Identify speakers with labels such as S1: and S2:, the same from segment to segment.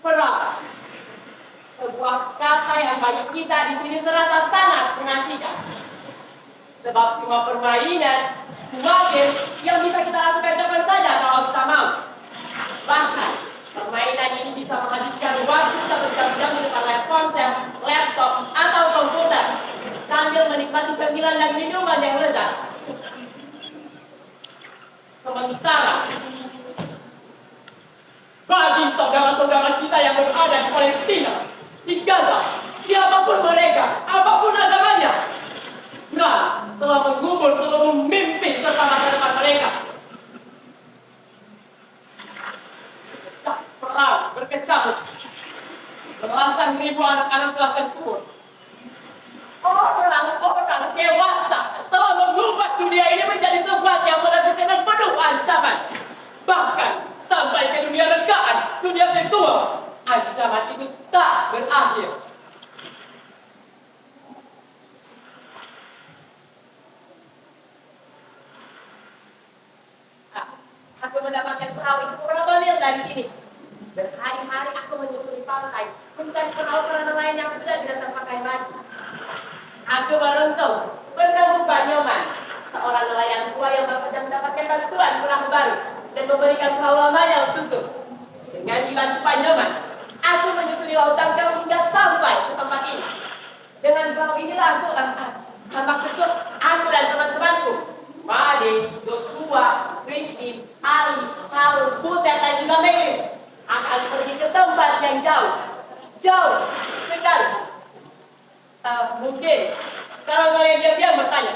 S1: Perang, sebuah kata yang bagi kita di sini terasa sangat mengasihkan. Sebab cuma permainan, cuma game yang bisa kita lakukan kapan saja kalau kita mau. Bahkan, permainan ini bisa menghabiskan waktu kita berjam-jam di depan layar ponsel, laptop, atau komputer sambil menikmati cemilan dan minuman yang lezat. Sementara, bagi saudara-saudara kita yang berada di Palestina, di Gaza, siapapun mereka, apapun agamanya, Iran telah mengubur seluruh mimpi serta masa depan mereka. Perang berkecamuk, belasan ribu anak-anak telah terkubur. Orang-orang dewasa telah mengubah dunia ini menjadi tempat yang menakutkan dan penuh ancaman. Bahkan sampai ke dunia rekaan, dunia virtual, ancaman itu tak berakhir. Aku mendapatkan perahu itu beberapa mil dari sini. Berhari-hari aku menyusuri pantai, mencari perahu-perahu lain yang sudah tidak terpakai lagi. Aku beruntung bertemu Pak Nyoman, seorang nelayan tua yang baru saja mendapatkan bantuan perahu baru dan memberikan perahu lamanya untukku. Dengan dibantu Pak Nyoman, aku menyusuri lautan Karo hingga sampai ke tempat ini. Dengan perahu inilah maksudku, aku dan teman-temanku, Made, Joshua, Christine, Ali, Harun, Butet, dan juga Meli akan pergi ke tempat yang jauh sekali. Mungkin kalau kalian diam-diam bertanya,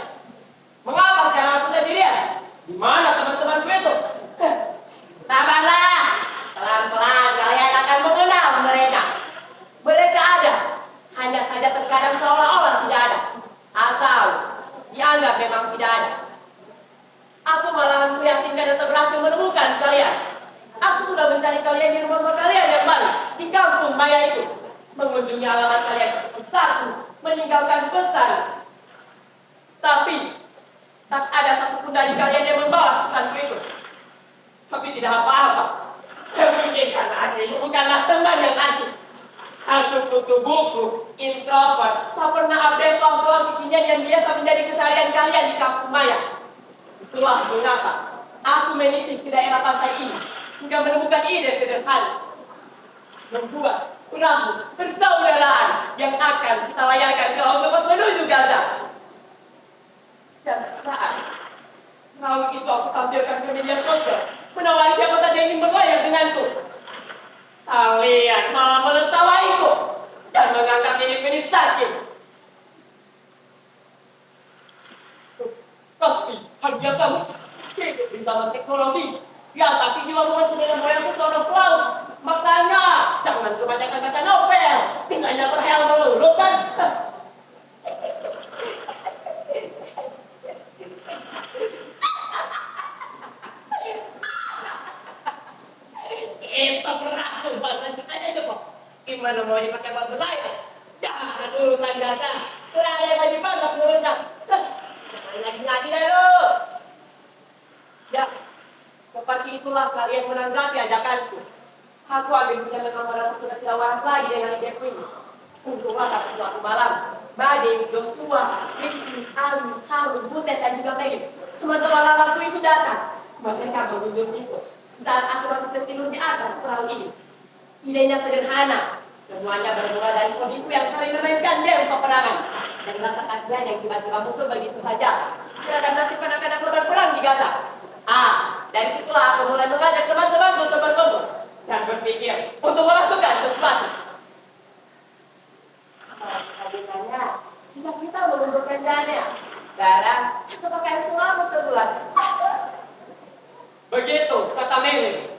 S1: mengapa sekarang aku sendirian? Di mana teman-temanku itu? Sabarlah, pelan-pelan kalian akan mengenal mereka. Mereka ada, hanya saja terkadang seolah-olah tidak ada, atau dianggap memang tidak ada. Aku malahan meyakinkan dan berhasil menemukan kalian. Aku sudah mencari kalian di rumah kalian yang baru, di kampung Maya itu. Mengunjungi alamat kalian satu-satu, meninggalkan pesan. Tapi, tak ada satupun dari kalian yang membalas pesanku itu. Tapi tidak apa-apa. Mungkin karena aku ini bukanlah teman yang asik. Aku butuh buku, introvert, tak pernah update soal-soal kekinian yang biasa menjadi keseharian kalian di kampung Maya. Itulah mengapa aku menyisir ke daerah pantai ini hingga menemukan ide sederhana. Membuat perahu persaudaraan yang akan kita layarkan ke laut lepas menuju Gaza. Dan saat perahu itu aku tampilkan ke media sosial, menawari siapa saja yang ingin berlayar denganku. Kalian malah menertawaiku dan menganggap ini sakit. Kasihan dia kamu hidup di zaman teknologi. Ya, tapi jiwamu masih dengan moyangku seorang pelaut. Makanya jangan kebanyakan baca novel, bisanya berhayal melulu kan. Itu perahu buat lanjut aja coba. Gimana mau dipakai buat berlayar? Jangan urusan dasar. Serang yang lagi banget menurutnya. Lagi-lagi deh lu. Ya, seperti itulah kalian menanggapi ajakanku. Aku ambil punya nomor sudah tidak waras lagi dengan ide ini. Untunglah pada suatu malam, Made, Joshua, Christine, Ali, Harun, Butet, dan juga Meli, teman-teman lamaku itu datang. Mereka mengunjungiku saat aku masih tertidur di atas perahu ini. Idenya sederhana. Semuanya bermula dari hobiku yang sering memainkan game peperangan dan rasa kasihan yang tiba-tiba muncul begitu saja terhadap nasib anak-anak korban perang di Gaza. Dari situlah aku mulai mengajak teman-temanku untuk berkumpul dan berpikir untuk melakukan sesuatu. Apalagi jika kita mengumpulkan dana, barang, atau pakaian selama sebulan. Begitu kata Meli.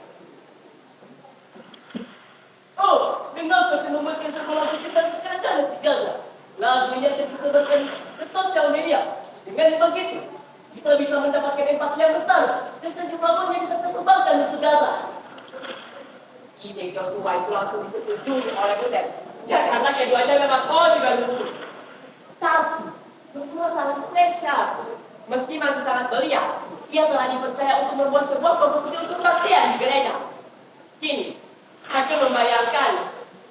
S1: Oh, kenapa kita membuatkan sekolah kita sekarang di Gaza? Lalu kita disebarkan ke sosial media. Dengan begitu, kita bisa mendapatkan empati yang besar dan sejumlah uang yang bisa tersumbankan untuk Gaza. Ide Joshua itu langsung disetujui oleh Butet. Ya karena keduanya memang juga musuh. Tapi Joshua sangat spesial, meski masih sangat belia. Ia telah dipercaya untuk membuat sebuah komposisi untuk kebaktian di gereja. Kini, aku membayangkan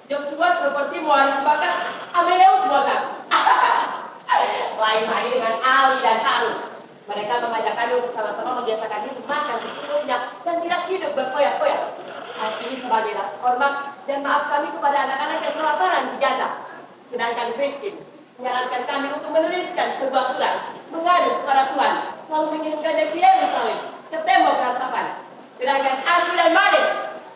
S1: Joshua seperti mewaris bakat Amelius Mozart. Lain lagi dengan Ali dan Harun. Mereka mengajak kami untuk sama-sama membiasakan diri makan secukupnya dan tidak hidup berfoya-foya. Hal ini sebagai rasa hormat dan maaf kami kepada anak-anak yang kelaparan di Gaza. Sedangkan Christine menyarankan kami untuk menuliskan sebuah surat mengadu kepada Tuhan, lalu mengirimkannya ke Yerusalem, ke tembok ratapan. Sedangkan aku dan Made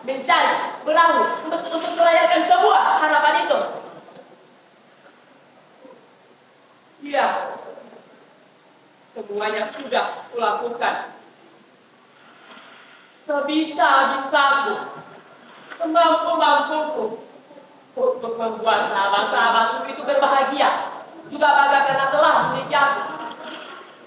S1: mencari perahu untuk melayarkan sebuah harapan itu. Iya, semuanya sudah kulakukan. Sebisa-bisaku, semampu-mampuku untuk membuat sahabat-sahabatku itu berbahagia, juga bangga karena telah memiliki aku.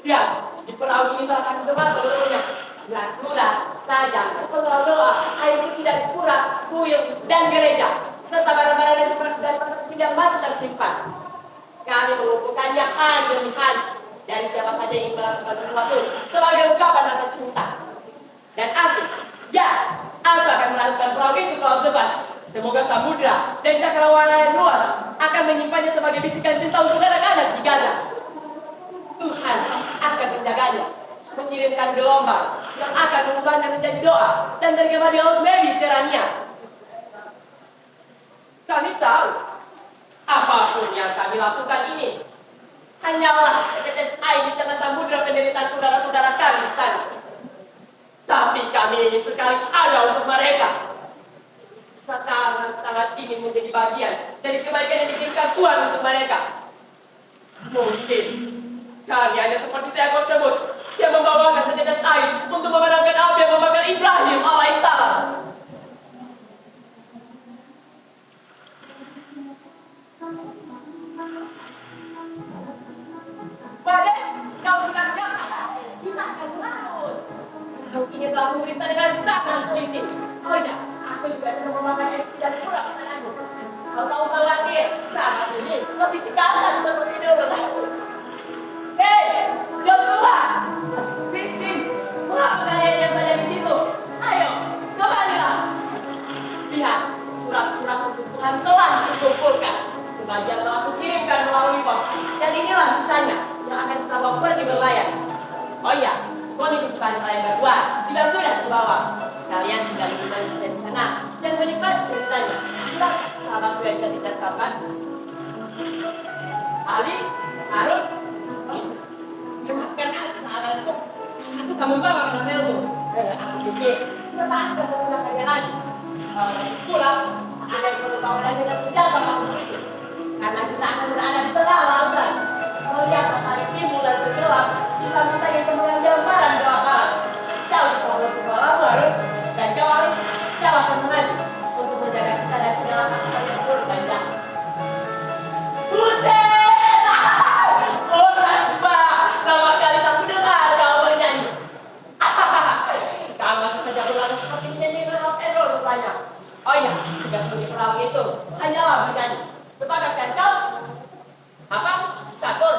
S1: Ya, di perahu ini telah kami temas seluruhnya. Dengan surat, sajang, penggal doa, air suci dari pura, kuil, dan gereja, serta barang-barang yang seperti dari masa kecil yang masih tersimpan. Kami mengumpulkannya hari demi hari dari siapa saja yang ingin melakukan sesuatu sebagai ungkapan rasa cinta. Dan aku akan melakukan perahu itu ke laut lepas. Semoga samudra dan cakrawala yang luas akan menyimpannya sebagai bisikan cinta untuk anak-anak di Gaza. Tuhan akan menjaganya, mengirimkan gelombang yang akan mengubahnya menjadi doa dan tergema di laut Mediterania. Kami tahu, apapun yang kami lakukan ini hanyalah setetes air di tengah samudra penderitaan saudara-saudara kami di sana. Tapi kami ingin sekali ada untuk mereka. Sekarang sangat ingin menjadi bagian dari kebaikan yang dikirimkan Tuhan untuk mereka. Mungkin kami hanya seperti seekor semut yang membawakan setetes air untuk memadamkan api yang membakar Ibrahim alaihissalam. Badai, kau sudah siap? Kita akan melaut. Laut ini telah memeriksa dengan sangat teliti. Oh ya, aku juga sedang memakan es dari pulau pesananmu. Kau tahu khawatir, saat ini masih cekatan seperti dulu. Hei, Joshua, Christine, mengapa kalian saja di situ? Ayo, kembalilah. Lihat, surat-surat untuk Tuhan telah dikumpulkan. Sebagian telah aku kirimkan melalui pos. Dan inilah sisanya yang akan kita bawa pergi berlayar. Oh iya, kondisi kesukaan kalian berdua tidak sudah ke bawah. Kalian tinggal liburan saja di sana dan menikmati ceritanya. Sudah, sahabatku yang cantik dan tampan. Ali, Harun, maafkan aku sahabatku. Aku kamu bawa ramelmu. Aku pikir kita tak akan menggunakannya lagi. Pulang, ada yang perlu tahu dan dengan senjata kamu itu. Karena kita akan berada di tengah lautan. Melihat matahari timbul dan bergelap, kita minta yang cemerlang gambaran doa malam. Kau selalu berdoa baru dan kau Ali, kau akan mengaju untuk menjaga kita dari segala hal yang buruk dan jahat. Buset! Oh Rasma, lama kali aku dengar kau bernyanyi. Kau masih saja berlalu seperti menyanyi rock and roll rupanya. Oh iya, tugas bunyi perahu itu hanyalah bernyanyi. Sepakatkan kau? Apa? Catur?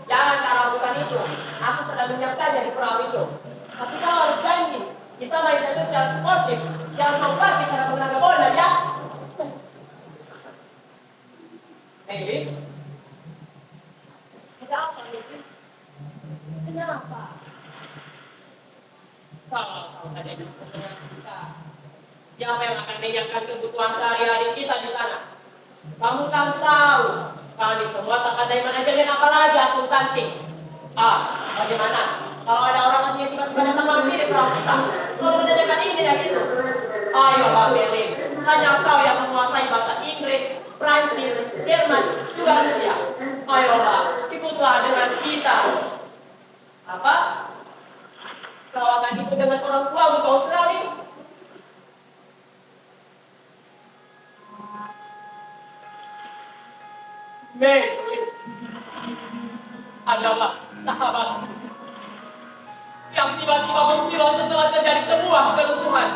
S1: Jangan kau lakukan itu. Aku sedang menyiapkannya di perahu itu. Tapi kau harus janji. Kita main saja secara sportif. Jangan kau pakai cara menangkap bola ya. Hei, ada apa ini? Kenapa? Kau saja di dengan kita. Siapa yang akan menyiapkan kebutuhan sehari-hari kita di sana? Kamu kan tahu, kami semua tak ada yang manajemen apalagi akuntansi. Bagaimana? Kalau ada orang asing yang tiba-tiba datang mampir di perahu kita, lalu menanyakan ini dan itu. Ayolah Melin, hanya kau yang menguasai bahasa Inggris, Prancis, Jerman, juga Rusia. Ayolah, ikutlah dengan kita. Apa? Kau akan ikut dengan orang tuamu ke Australia? Melin adalah sahabat yang tiba-tiba menghilang setelah terjadi sebuah kerusuhan.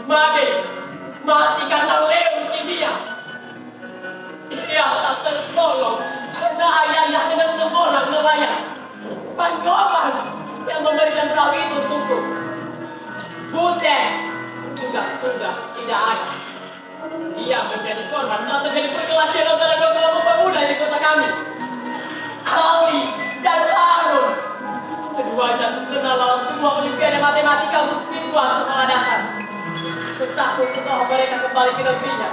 S1: Made mati karena leukemia. Dia tak tertolong karena ayahnya dengan seorang nelayan. Panggoman yang memberikan perahu itu untukku. Butet juga sudah tidak ada. Dia menjadi korban saat terjadi perkelahian antara dua kelompok pemuda di kota kami. Ali dan Harun. Keduanya terkenal dalam sebuah olimpiade matematika untuk siswa sekolah dasar. Setahun setelah mereka kembali ke negerinya,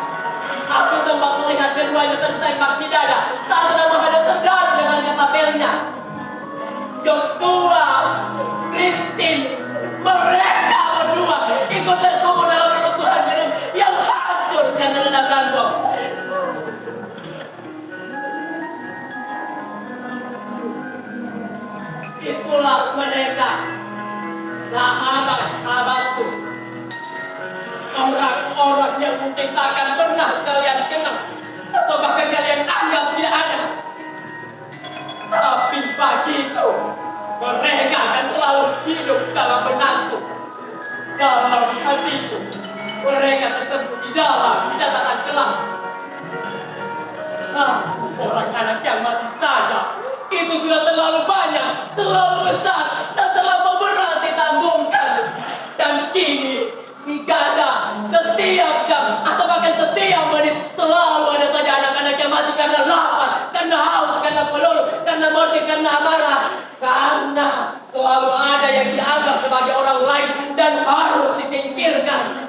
S1: aku sempat melihat keduanya tertembak di dada saat sedang menghadap saudara dengan katapelnya. Joshua, Christine, mereka berdua ikut terkubur dalam reruntuhan gedung yang hancur karena ledakan bom. Itulah mereka, sahabat-sahabatku. Orang-orang yang mungkin takkan pernah kalian kenal atau bahkan kalian anggap tidak ada. Tapi bagiku, mereka akan selalu hidup dalam benakku, dalam hatiku. Mereka tersembunyi di dalam catatan kelam. Orang anak yang mati saja itu sudah terlalu banyak, terlalu besar, dan terlalu berat ditanggungan. Dan kini di Gaza, setiap jam atau bahkan setiap menit selalu ada saja anak-anak yang mati karena lapar, karena haus, karena peluru, karena mati, karena amarah. Karena selalu ada yang dianggap sebagai orang lain dan harus disingkirkan.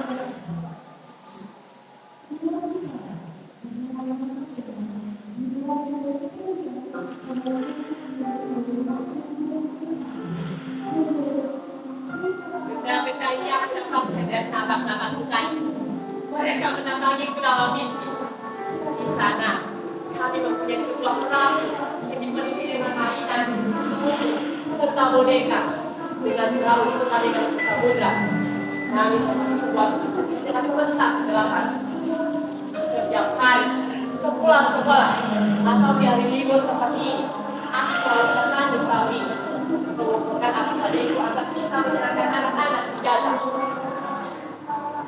S1: Benda-benda ini aku dapatkan dari sahabat-sahabatku tadi. Mereka mendatangi ke dalam mimpi. Di sana, kami mempunyai sebuah perahu yang dipenuhi dengan mainan, serta boneka. Dengan perahu itu kami akan ke samudra. Kami seperti sebuah tujuh dengan sebentar kegelapan. Setiap hari, sepulang sekolah, atau di hari libur seperti ini, aku selalu menanti perahu ini. Bukan aku saja itu akan bisa menyenangkan anak-anak di Gaza.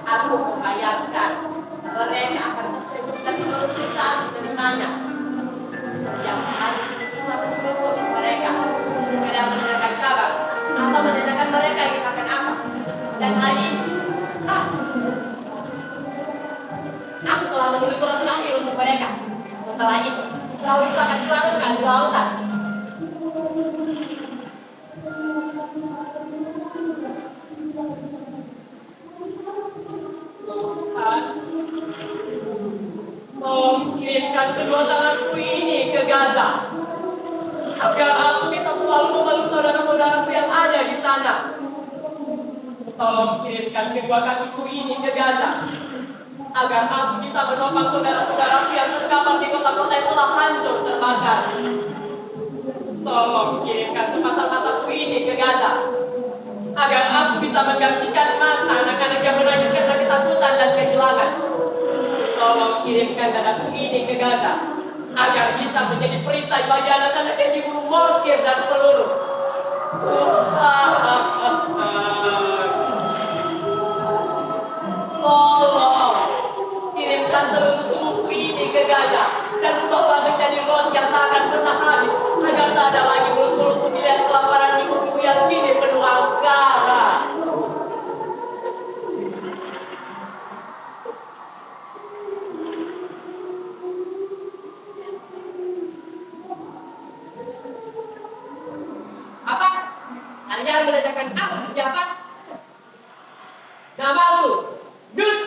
S1: Aku membayangkan mereka akan tersebut dan menuntut saat menerimanya. Setiap hari selalu menunggu mereka supaya menanyakan kabar atau menanyakan mereka ingin makan apa. Dan hari ini, aku telah menulis surat terakhir untuk mereka. Setelah itu, perahu itu akan dilarutkan di lautan. Tuhan, tolong kirimkan kedua tanganku ini ke Gaza, agar aku bisa selalu memeluk saudara-saudaraku yang ada di sana. Tolong kirimkan kedua kakiku ini ke Gaza, agar aku bisa menopang saudara-saudaraku yang terkapar di kota-kota yang telah hancur terbakar. Tolong kirimkan sepasang mataku ini ke Gaza, agar aku bisa menggantikan mata anak-anak yang menangis karena ketakutan dan kehilangan. Tolong kirimkan dadaku ini ke Gaza, agar bisa menjadi perisai bagi anak-anak yang diburu mortir dan peluru. Tolong kirimkan seluruh tubuhku ini ke Gaza, dan ubahlah menjadi roti yang tak akan pernah habis, agar tak ada lagi mulut-mulut pemilihan kelaparan ibuku yang kini penuh angkara. Apa? Kalian menanyakan aku siapa? Namaku Yusuf.